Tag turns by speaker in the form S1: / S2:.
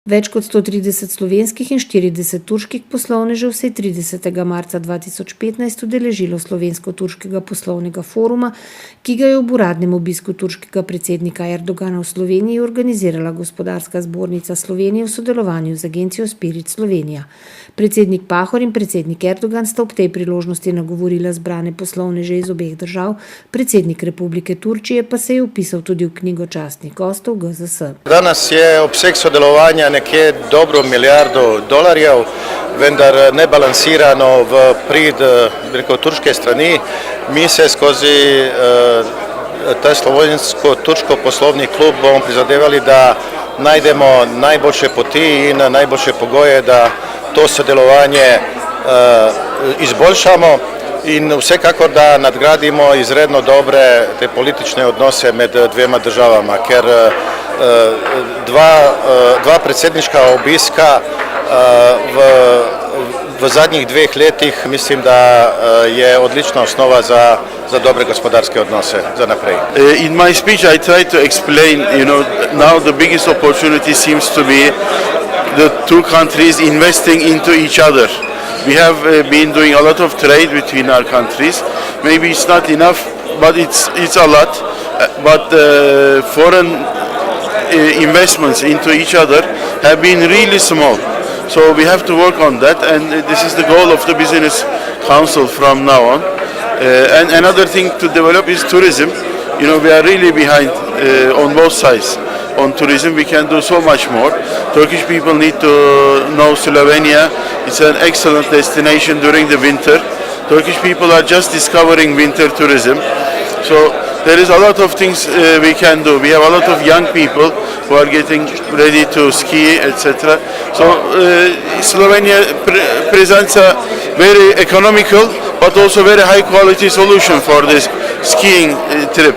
S1: Več kot 130 slovenskih in 40 turških poslovnežev se je 30. marca 2015 udeležilo slovensko-turškega poslovnega foruma, ki ga je ob uradnem obisku turškega predsednika Erdogana v Sloveniji organizirala Gospodarska zbornica Slovenije v sodelovanju z agencijo Spirit Slovenija. Predsednik Pahor in predsednik Erdogan sta ob tej priložnosti nagovorila zbrane poslovneže iz obeh držav, predsednik Republike Turčije pa se je vpisal tudi v knjigo častnih gostov GZS.
S2: Danes je obseg sodelovanja nekje dobro milijardo dolarjev, vendar nebalansirano v prid turške strani. Mi se skozi ta slovensko-turško poslovni klub bomo prizadevali, da najdemo najboljše poti in najboljše pogoje, da to sodelovanje izboljšamo in vsekakor, da nadgradimo izredno dobre te politične odnose med dvema državama, ker dva predsedniška obiska v zadnjih 2 letih mislim, da je odlična osnova za dobre gospodarske odnose za naprej.
S3: In my speech I try to explain, now the biggest opportunity seems to be the two countries investing into each other. We have been doing a lot of trade between our countries. Maybe it's not enough, but it's a lot. But foreign investments into each other have been really small. So we have to work on that, and this is the goal of the Business Council from now on. And another thing to develop is tourism. We are really behind on both sides. On tourism, we can do so much more. Turkish people need to know Slovenia. It's an excellent destination during the winter. Turkish people are just discovering winter tourism. So there is a lot of things we can do. We have a lot of young people who are getting ready to ski, etc. So Slovenia presents a very economical but also very high quality solution for this skiing trip.